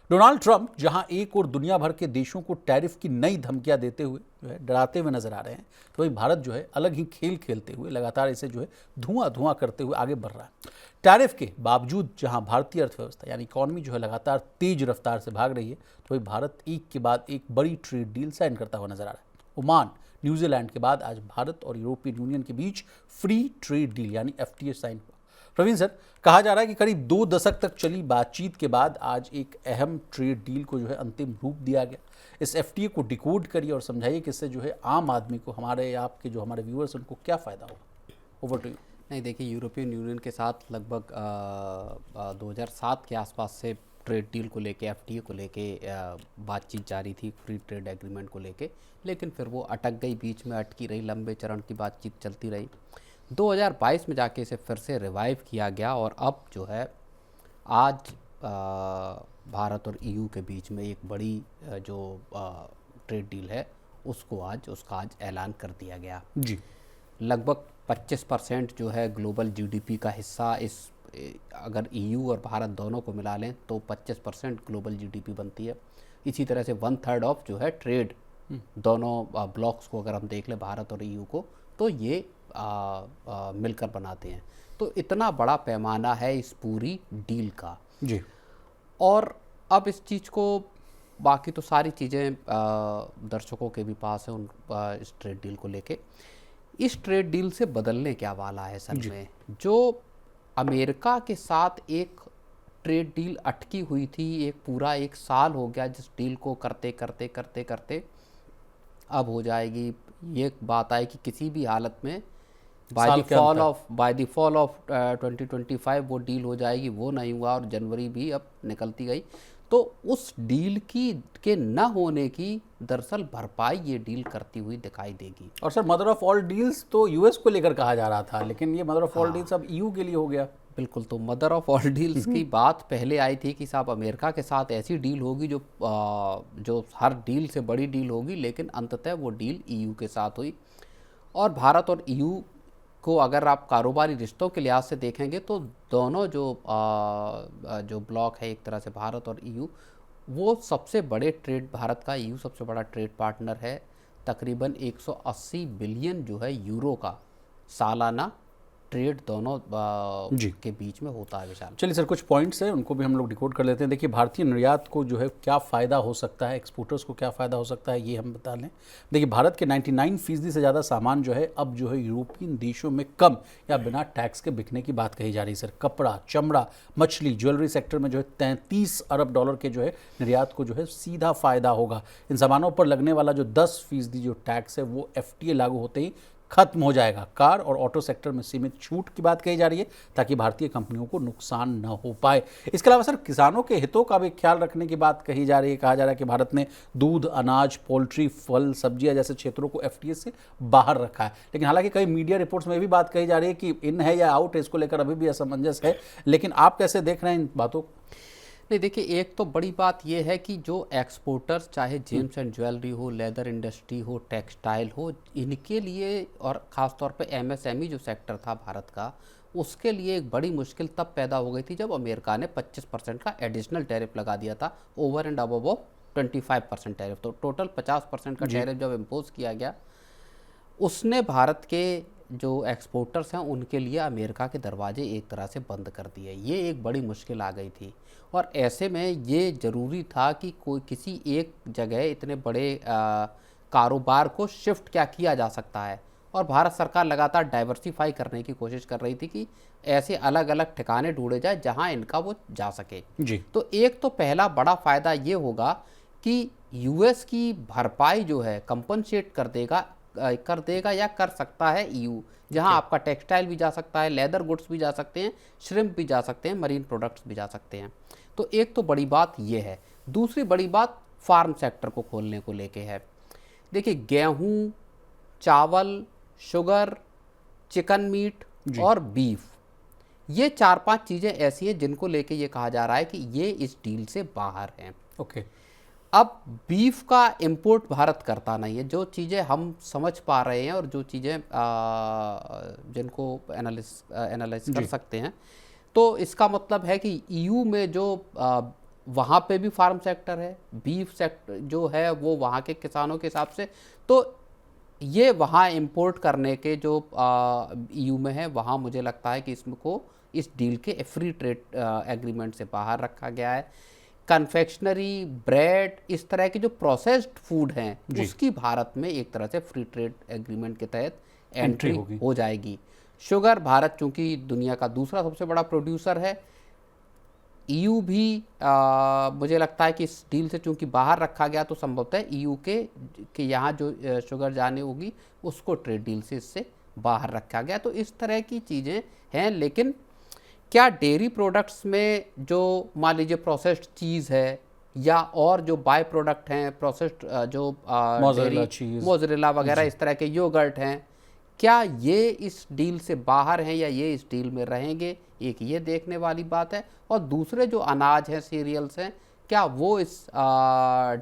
Donald Trump जहां एक और दुनिया भर के देशों को टैरिफ की नई धमकियां देते हुए जो है डराते हुए नजर आ रहे हैं, तो वही भारत जो है अलग ही खेल खेलते हुए लगातार इसे जो है धुआं धुआं करते हुए आगे बढ़ रहा है। टैरिफ के बावजूद जहां भारतीय अर्थव्यवस्था यानी इकॉनमी जो है लगातार तेज रफ्तार से भाग रही है, तो वही भारत एक के बाद एक बड़ी ट्रेड डील साइन करता हुआ नजर आ रहा है। ओमान, न्यूजीलैंड के बाद आज भारत और यूरोपियन यूनियन के बीच फ्री ट्रेड डील यानी एफटीए साइन हुआ। प्रवीण सर, कहा जा रहा है कि करीब 2 दशक तक चली बातचीत के बाद आज एक अहम ट्रेड डील को जो है अंतिम रूप दिया गया। इस एफटीए को डिकोड करिए और समझाइए कि इससे जो है आम आदमी को, हमारे आपके जो हमारे व्यूअर्स उनको क्या फ़ायदा होगा। Over to you. नहीं, देखिए, यूरोपियन यूनियन के साथ लगभग 2007 के आसपास से ट्रेड डील को लेके, एफटीए को लेके बातचीत जारी थी, फ्री ट्रेड एग्रीमेंट को लेके, लेकिन फिर वो अटक गई, बीच में अटकी रही, लंबे चरण की बातचीत चलती रही। 2022 में जाके इसे फिर से रिवाइव किया गया और अब जो है आज भारत और ईयू के बीच में एक बड़ी जो ट्रेड डील है उसका आज ऐलान कर दिया गया जी। लगभग 25% जो है ग्लोबल जीडीपी का हिस्सा अगर ईयू और भारत दोनों को मिला लें तो 25% ग्लोबल जीडीपी बनती है। इसी तरह से 1/3 ऑफ जो है ट्रेड, दोनों ब्लॉक्स को अगर हम देख लें, भारत और ईयू को, तो ये मिलकर बनाते हैं। तो इतना बड़ा पैमाना है इस पूरी डील का जी। और अब इस चीज़ को, बाकी तो सारी चीज़ें दर्शकों के भी पास है इस ट्रेड डील को लेके। इस ट्रेड डील से बदलने क्या वाला है असल में, जो अमेरिका के साथ एक ट्रेड डील अटकी हुई थी, पूरा 1 साल हो गया जिस डील को करते करते करते करते, अब हो जाएगी। ये बात आई कि किसी भी हालत में बाय द फॉल ऑफ 2025 वो डील हो जाएगी। वो नहीं हुआ और जनवरी भी अब निकलती गई। तो उस डील के न होने की दरअसल भरपाई ये डील करती हुई दिखाई देगी। और sir, mother of all deals तो यूएस को लेकर कहा जा रहा था, लेकिन ये मदर ऑफ ऑल डील्स अब ईयू के लिए हो गया। बिल्कुल, तो मदर ऑफ ऑल डील्स की बात पहले आई थी कि साहब अमेरिका के साथ ऐसी डील होगी जो हर डील से बड़ी डील होगी, लेकिन अंततः वो डील ईयू के साथ हुई। और भारत और ईयू को अगर आप कारोबारी रिश्तों के लिहाज से देखेंगे तो दोनों जो ब्लॉक है, एक तरह से भारत और ईयू, वो सबसे बड़े भारत का ईयू सबसे बड़ा ट्रेड पार्टनर है। तकरीबन 180 बिलियन जो है यूरो का सालाना ट्रेड दोनों के बीच में होता है विशाल। चलिए सर, कुछ पॉइंट्स हैं उनको भी हम लोग डिकोड कर लेते हैं। देखिए, भारतीय निर्यात को जो है क्या फ़ायदा हो सकता है, एक्सपोर्टर्स को क्या फ़ायदा हो सकता है, ये हम बता लें। देखिए, भारत के 99% से ज़्यादा सामान जो है अब जो है यूरोपियन देशों में कम या बिना टैक्स के बिकने की बात कही जा रही है सर। कपड़ा, चमड़ा, मछली, ज्वेलरी सेक्टर में जो है 33 अरब डॉलर के जो है निर्यात को जो है सीधा फ़ायदा होगा। इन सामानों पर लगने वाला जो 10% जो टैक्स है वो एफटीए लागू होते ही खत्म हो जाएगा। कार और ऑटो सेक्टर में सीमित छूट की बात कही जा रही है ताकि भारतीय कंपनियों को नुकसान न हो पाए। इसके अलावा सर, किसानों के हितों का भी ख्याल रखने की बात कही जा रही है। कहा जा रहा है कि भारत ने दूध, अनाज, पोल्ट्री, फल, सब्जियां जैसे क्षेत्रों को एफटीए से बाहर रखा है। लेकिन हालांकि कई मीडिया रिपोर्ट्स में भी बात कही जा रही है कि इन है या आउट है, इसको लेकर अभी भी असमंजस है। लेकिन आप कैसे देख रहे हैं इन बातों को? नहीं, देखिए, एक तो बड़ी बात यह है कि जो एक्सपोर्टर्स, चाहे जेम्स एंड ज्वेलरी हो, लेदर इंडस्ट्री हो, टेक्सटाइल हो, इनके लिए, और ख़ास तौर पे एमएसएमई जो सेक्टर था भारत का, उसके लिए एक बड़ी मुश्किल तब पैदा हो गई थी जब अमेरिका ने 25% का एडिशनल टैरिफ लगा दिया था, ओवर एंड अबव 25% टैरिफ। तो टोटल 50% का टैरिफ जब इम्पोज किया गया, उसने भारत के जो एक्सपोर्टर्स हैं उनके लिए अमेरिका के दरवाजे एक तरह से बंद कर दिए। ये एक बड़ी मुश्किल आ गई थी और ऐसे में ये ज़रूरी था कि कोई किसी एक जगह इतने बड़े कारोबार को शिफ्ट क्या किया जा सकता है। और भारत सरकार लगातार डाइवर्सिफाई करने की कोशिश कर रही थी कि ऐसे अलग अलग ठिकाने ढूंढे जाए जहां इनका वो जा सके जी। तो एक तो पहला बड़ा फ़ायदा ये होगा कि यूएस की भरपाई जो है कंपनसेट कर देगा या कर सकता है ईयू, जहां आपका टेक्सटाइल भी जा सकता है, लेदर गुड्स भी जा सकते हैं, श्रिम्प भी जा सकते हैं, मरीन प्रोडक्ट्स भी जा सकते हैं। तो एक तो बड़ी बात ये है। दूसरी बड़ी बात फार्म सेक्टर को खोलने को लेके है। देखिए, गेहूं, चावल, शुगर, चिकन मीट और बीफ, ये 4-5 चीज़ें ऐसी हैं जिनको लेके ये कहा जा रहा है कि ये इस डील से बाहर हैं। ओके। अब बीफ का इंपोर्ट भारत करता नहीं है, जो चीज़ें हम समझ पा रहे हैं और जो चीज़ें जिनको एनालिस कर सकते हैं। तो इसका मतलब है कि ईयू में जो वहाँ पे भी फार्म सेक्टर है, बीफ सेक्टर जो है वो वहाँ के किसानों के हिसाब से, तो ये वहाँ इंपोर्ट करने के जो ईयू में है, वहाँ मुझे लगता है कि इसको इस डील के फ्री ट्रेड एग्रीमेंट से बाहर रखा गया है। कन्फेक्शनरी, ब्रेड, इस तरह के जो प्रोसेस्ड फूड हैं उसकी भारत में एक तरह से फ्री ट्रेड एग्रीमेंट के तहत एंट्री हो जाएगी। शुगर, भारत चूंकि दुनिया का दूसरा सबसे बड़ा प्रोड्यूसर है, ईयू भी मुझे लगता है कि इस डील से चूंकि बाहर रखा गया तो संभवतः ईयू के यहाँ जो शुगर जाने होगी उसको ट्रेड डील से इससे बाहर रखा गया। तो इस तरह की चीज़ें हैं। लेकिन क्या डेयरी प्रोडक्ट्स में जो मान लीजिए प्रोसेस्ड चीज़ है या और जो बाय प्रोडक्ट हैं, प्रोसेस्ड जो मोज़रेला वगैरह इस तरह के योगर्ट हैं, क्या ये इस डील से बाहर हैं या ये इस डील में रहेंगे, एक ये देखने वाली बात है। और दूसरे जो अनाज हैं, सीरियल्स हैं, क्या वो इस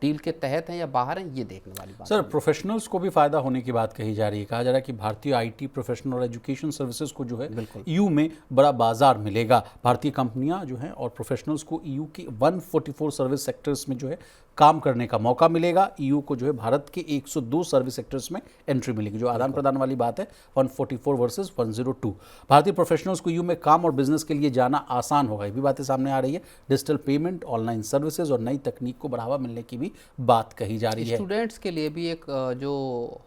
डील के तहत हैं या बाहर हैं, ये देखने वाली बात सर। प्रोफेशनल्स को भी फ़ायदा होने की बात कही जा रही है। कहा जा रहा है कि भारतीय आईटी प्रोफेशनल और एजुकेशन सर्विसेज को जो है ईयू में बड़ा बाजार मिलेगा। भारतीय कंपनियां जो हैं और प्रोफेशनल्स को ईयू की 144 सर्विस सेक्टर्स में जो है काम करने का मौका मिलेगा। ईयू को जो है भारत के 102 सर्विस सेक्टर्स में एंट्री मिलेगी। जो आदान प्रदान वाली बात है 144 वर्सेस 102। भारतीय प्रोफेशनल्स को ईयू में काम और बिजनेस के लिए जाना आसान होगा, ये भी बातें सामने आ रही है। डिजिटल पेमेंट, ऑनलाइन सर्विसेज और नई तकनीक को बढ़ावा मिलने की भी बात कही जा रही है। स्टूडेंट्स के लिए भी एक जो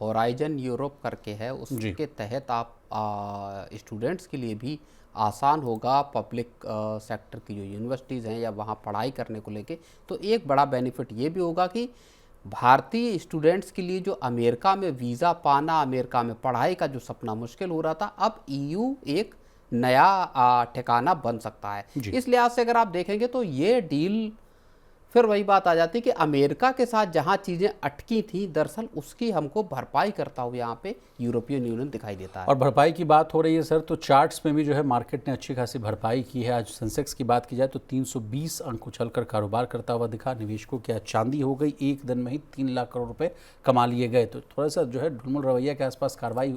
होराइजन यूरोप करके है उसके तहत आप स्टूडेंट्स के लिए भी आसान होगा पब्लिक सेक्टर की जो यूनिवर्सिटीज़ हैं या वहाँ पढ़ाई करने को लेके। तो एक बड़ा बेनिफिट ये भी होगा कि भारतीय स्टूडेंट्स के लिए जो अमेरिका में वीज़ा पाना, अमेरिका में पढ़ाई का जो सपना मुश्किल हो रहा था, अब ईयू एक नया ठिकाना बन सकता है। इस लिहाज से अगर आप देखेंगे तो ये डील फिर वही बात आ जाती है कि अमेरिका के साथ जहां चीज़ें अटकी थी, दरअसल उसकी हमको भरपाई करता हुआ यहाँ पे यूरोपियन यूनियन दिखाई देता है। और भरपाई की बात हो रही है सर, तो चार्ट्स में भी जो है मार्केट ने अच्छी खासी भरपाई की है। आज सेंसेक्स की बात की जाए तो 320 अंक उछलकर कारोबार करता हुआ दिखा। निवेशकों की आज चांदी हो गई, एक दिन में ही 3 लाख करोड़ रुपए कमा लिए गए। तो थोड़ा सा जो है ढुलमुल रवैया के आसपास कार्रवाई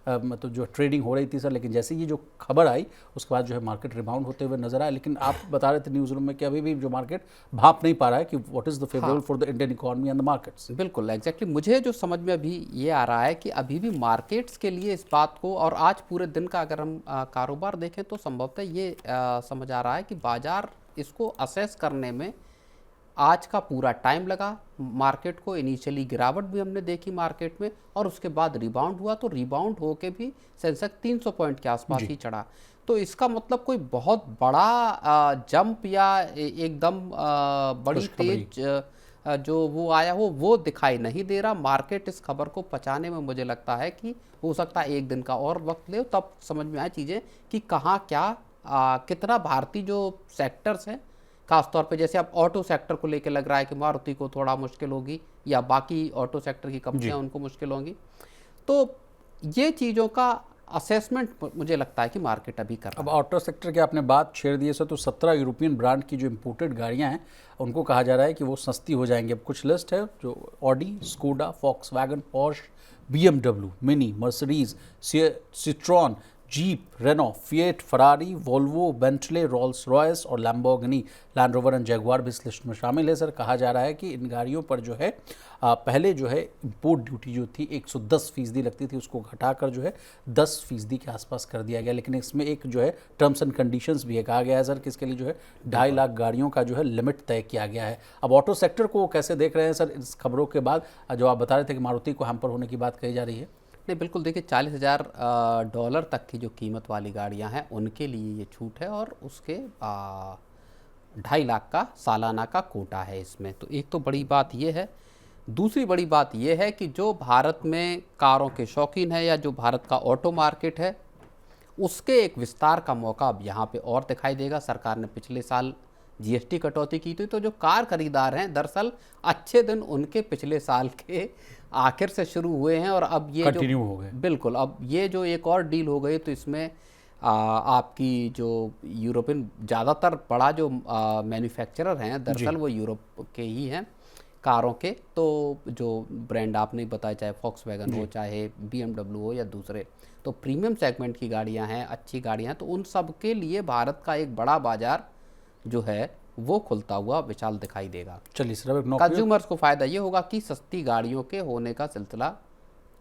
मतलब जो ट्रेडिंग हो रही थी सर, लेकिन जैसे ये जो खबर आई उसके बाद जो है मार्केट रिबाउंड होते हुए नजर आया। लेकिन आप बता रहे थे न्यूज़ रूम में कि अभी भी जो मार्केट भाप नहीं पा रहा है कि what is the favourable for the Indian economy and the markets. बिल्कुल एग्जैक्टली मुझे जो समझ में अभी ये आ रहा है कि अभी भी मार्केट्स के लिए इस बात को, और आज पूरे दिन का अगर हम कारोबार देखें तो संभवतः ये समझ आ रहा है कि बाजार इसको असेस करने में आज का पूरा टाइम लगा। मार्केट को इनिशियली गिरावट भी हमने देखी मार्केट में, और उसके बाद रिबाउंड हुआ, तो रिबाउंड होके भी सेंसेक्स 300 पॉइंट के आसपास ही चढ़ा। तो इसका मतलब कोई बहुत बड़ा जंप या एकदम बड़ी तेज जो वो आया हो वो दिखाई नहीं दे रहा। मार्केट इस खबर को पचाने में मुझे लगता है कि हो सकता है एक दिन का और वक्त ले, तब समझ में आए चीज़ें कि कहाँ क्या कितना भारतीय जो सेक्टर्स हैं, खासतौर पे जैसे अब ऑटो सेक्टर को लेकर लग रहा है कि मारुति को थोड़ा मुश्किल होगी या बाकी ऑटो सेक्टर की कंपनियां उनको मुश्किल होंगी। तो ये चीज़ों का असेसमेंट मुझे लगता है कि मार्केट अभी कर रहा है। अब ऑटो सेक्टर की आपने बात छेड़ दी है सर, तो 17 यूरोपियन ब्रांड की जो इंपोर्टेड गाड़ियां हैं उनको कहा जा रहा है कि वो सस्ती हो जाएंगी। अब कुछ लिस्ट है जो Audi, Skoda, Volkswagen, Porsche, BMW, Mini, Mercedes, Citroen, Jeep, Renault, Fiat, Ferrari, Volvo, Bentley, Rolls Royce और Lamborghini, Land Rover and Jaguar भी इस लिस्ट में शामिल है सर। कहा जा रहा है कि इन गाड़ियों पर जो है पहले जो है इंपोर्ट ड्यूटी जो थी 110% लगती थी, उसको घटाकर जो है 10% के आसपास कर दिया गया। लेकिन इसमें एक जो है टर्म्स एंड कंडीशंस भी है। कहा गया है सर कि इसके लिए जो है 2.5 लाख गाड़ियों का जो है लिमिट तय किया गया है। अब ऑटो सेक्टर को कैसे देख रहे हैं सर इस खबरों के बाद, जो आप बता रहे थे कि मारुति को हैम्पर होने की बात कही जा रही है? नहीं, बिल्कुल देखिए, $40,000 तक की जो कीमत वाली गाड़ियां हैं उनके लिए ये छूट है, और उसके 2.5 लाख का सालाना का कोटा है इसमें। तो एक तो बड़ी बात ये है। दूसरी बड़ी बात ये है कि जो भारत में कारों के शौकीन है या जो भारत का ऑटो मार्केट है उसके एक विस्तार का मौका अब यहाँ पे और दिखाई देगा। सरकार ने पिछले साल GST कटौती की थी, तो जो कार खरीदार हैं दरअसल अच्छे दिन उनके पिछले साल के आखिर से शुरू हुए हैं, और अब ये कंटिन्यू हो गए। बिल्कुल, अब ये जो एक और डील हो गई तो इसमें आपकी जो यूरोपियन ज़्यादातर बड़ा जो मैन्युफैक्चरर हैं दरअसल वो यूरोप के ही हैं कारों के। तो जो ब्रांड आपने बताया, चाहे फॉक्सवैगन हो, चाहे BMW हो या दूसरे, तो प्रीमियम सेगमेंट की गाड़ियां हैं, अच्छी गाड़ियां हैं, तो उन सब के लिए भारत का एक बड़ा बाजार जो है वो खुलता हुआ विशाल दिखाई देगा। चलिए सर, अब एक नौकरी कंज्यूमर्स को फायदा ये होगा कि सस्ती गाड़ियों के होने का सिलसिला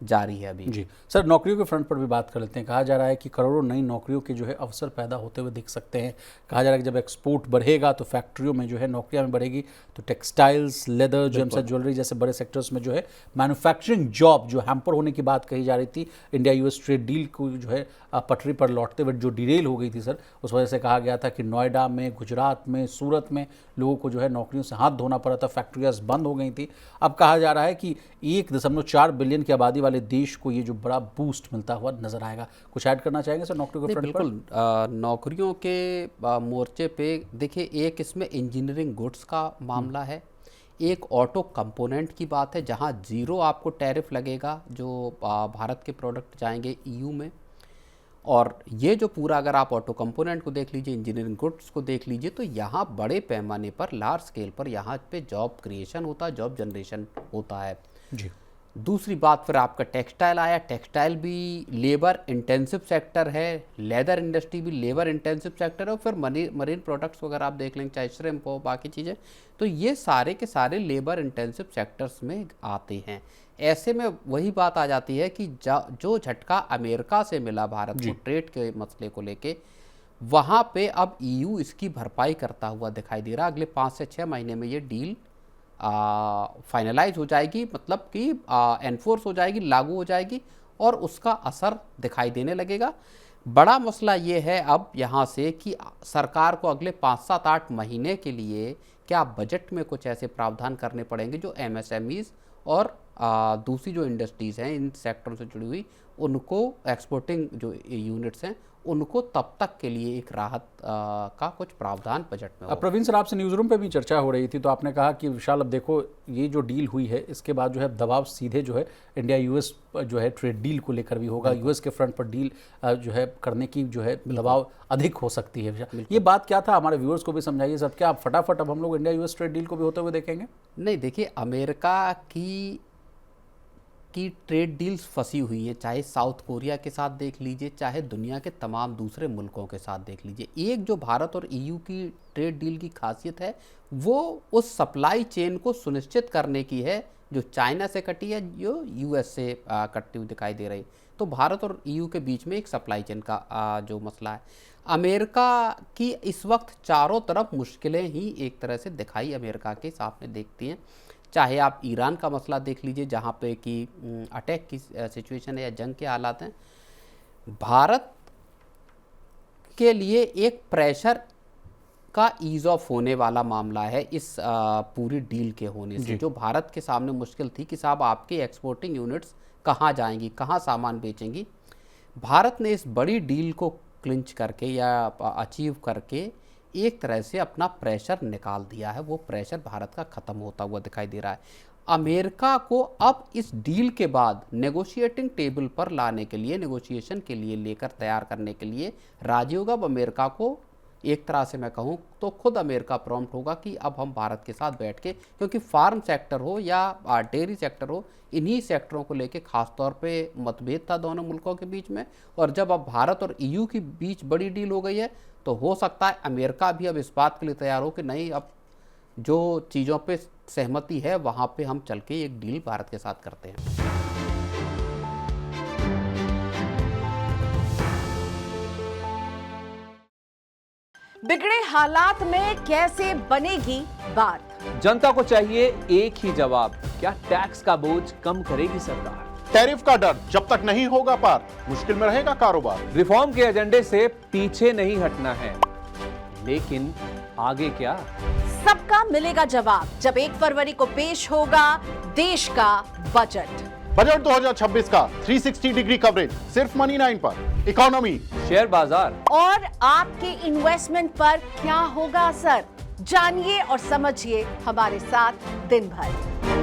जारी है अभी। जी सर, नौकरियों के फ्रंट पर भी बात कर लेते हैं। कहा जा रहा है कि करोड़ों नई नौकरियों के जो है अवसर पैदा होते हुए दिख सकते हैं। कहा जा रहा है कि जब एक्सपोर्ट बढ़ेगा तो फैक्ट्रियों में जो है नौकरियां में बढ़ेगी, तो textiles, leather, James and jewellery जैसे बड़े सेक्टर्स में जो है मैन्युफैक्चरिंग जॉब जो हैम्पर होने की बात कही जा रही थी, इंडिया यूएस ट्रेड डील को जो है पटरी पर लौटते हुए जो डिरेल हो गई थी सर, उस वजह से कहा गया था कि नोएडा में, गुजरात में, सूरत में लोगों को जो है नौकरियों से हाथ धोना पड़ा था, फैक्ट्रियाँ बंद हो गई थी। अब कहा जा रहा है कि 1.4 बिलियन की आबादी वाले देश को ये जो बड़ा बूस्ट मिलता हुआ नजर आएगा। कुछ ऐड करना चाहेंगे सर नौकरियों के फ्रंट पर? बिल्कुल, नौकरियों के मोर्चे पे देखिए, एक इसमें इंजीनियरिंग गुड्स का मामला है, एक ऑटो कंपोनेंट की बात है जहां जीरो आपको टैरिफ लगेगा जो भारत के प्रोडक्ट जाएंगे ईयू में। और ये जो पूरा, अगर आप ऑटो कंपोनेंट को देख लीजिए, इंजीनियरिंग गुड्स को देख लीजिए, तो यहाँ बड़े पैमाने पर, लार्ज स्केल पर यहाँ पे जॉब क्रिएशन होता है, जॉब जनरेशन होता है जी। दूसरी बात, फिर आपका टेक्सटाइल आया। टेक्सटाइल भी लेबर इंटेंसिव सेक्टर है, लेदर इंडस्ट्री भी लेबर इंटेंसिव सेक्टर है, और फिर मरीन प्रोडक्ट्स वगैरह आप देख लेंगे, चाहे श्रिम्प हो, बाकी चीज़ें, तो ये सारे के सारे लेबर इंटेंसिव सेक्टर्स में आते हैं। ऐसे में वही बात आ जाती है कि जो झटका अमेरिका से मिला भारत को ट्रेड के मसले को लेके, वहाँ पे अब ईयू इसकी भरपाई करता हुआ दिखाई दे रहा। अगले 5 से 6 महीने में ये डील फाइनलाइज हो जाएगी, मतलब कि एनफोर्स हो जाएगी, लागू हो जाएगी, और उसका असर दिखाई देने लगेगा। बड़ा मसला ये है अब यहाँ से कि सरकार को अगले 5, 7, 8 महीने के लिए क्या बजट में कुछ ऐसे प्रावधान करने पड़ेंगे जो एमएसएमईज और दूसरी जो इंडस्ट्रीज़ हैं इन सेक्टरों से जुड़ी हुई, उनको, एक्सपोर्टिंग जो यूनिट्स हैं, उनको तब तक के लिए एक राहत का कुछ प्रावधान बजट में हो। प्रवीण सर, आपसे न्यूज़ रूम पे भी चर्चा हो रही थी, तो आपने कहा कि विशाल, अब देखो ये जो डील हुई है इसके बाद जो है दबाव सीधे जो है इंडिया यूएस जो है ट्रेड डील को लेकर भी होगा। यूएस के फ्रंट पर डील जो है करने की जो है दबाव अधिक हो सकती है। ये बात क्या था, हमारे व्यूअर्स को भी समझाइए सर। क्या फटाफट अब हम लोग इंडिया यूएस ट्रेड डील को भी होते हुए देखेंगे? नहीं, देखिए, अमेरिका की ट्रेड डील्स फंसी हुई हैं, चाहे साउथ कोरिया के साथ देख लीजिए, चाहे दुनिया के तमाम दूसरे मुल्कों के साथ देख लीजिए। एक जो भारत और ईयू की ट्रेड डील की खासियत है, वो उस सप्लाई चेन को सुनिश्चित करने की है जो चाइना से कटी है, जो यूएस से कटती हुई दिखाई दे रही। तो भारत और ईयू के बीच में एक सप्लाई चेन का जो मसला है। अमेरिका की इस वक्त चारों तरफ मुश्किलें ही एक तरह से दिखाई अमेरिका के सामने देखती हैं। चाहे आप ईरान का मसला देख लीजिए, जहाँ पे कि अटैक की सिचुएशन है या जंग के हालात हैं, भारत के लिए एक प्रेशर का ईज ऑफ होने वाला मामला है इस पूरी डील के होने से। जो भारत के सामने मुश्किल थी कि साहब आपके एक्सपोर्टिंग यूनिट्स कहाँ जाएंगी, कहाँ सामान बेचेंगी, भारत ने इस बड़ी डील को क्लिंच करके या अचीव करके एक तरह से अपना प्रेशर निकाल दिया है। वो प्रेशर भारत का ख़त्म होता हुआ दिखाई दे रहा है। अमेरिका को अब इस डील के बाद नेगोशिएटिंग टेबल पर लाने के लिए, नेगोशिएशन के लिए लेकर तैयार करने के लिए राजी होगा। अब अमेरिका को एक तरह से मैं कहूँ तो खुद अमेरिका प्रॉम्प्ट होगा कि अब हम भारत के साथ बैठ के, क्योंकि फार्म सेक्टर हो या डेयरी सेक्टर हो, इन्हीं सेक्टरों को लेके खास तौर पे मतभेद था दोनों मुल्कों के बीच में। और जब अब भारत और ईयू के बीच बड़ी डील हो गई है, तो हो सकता है अमेरिका भी अब इस बात के लिए तैयार हो कि नहीं, अब जो चीज़ों पे सहमति है वहाँ पे हम चल के एक डील भारत के साथ करते हैं। बिगड़े हालात में कैसे बनेगी बात? जनता को चाहिए एक ही जवाब, क्या टैक्स का बोझ कम करेगी सरकार? टैरिफ का डर जब तक नहीं होगा पार, मुश्किल में रहेगा कारोबार। रिफॉर्म के एजेंडे से पीछे नहीं हटना है, लेकिन आगे क्या? सबका मिलेगा जवाब जब 1 फरवरी को पेश होगा देश का बजट। बजट 2026 का 360 डिग्री कवरेज सिर्फ मनी 9 पर। इकोनॉमी, शेयर बाजार और आपके इन्वेस्टमेंट पर क्या होगा असर, जानिए और समझिए हमारे साथ दिन भर।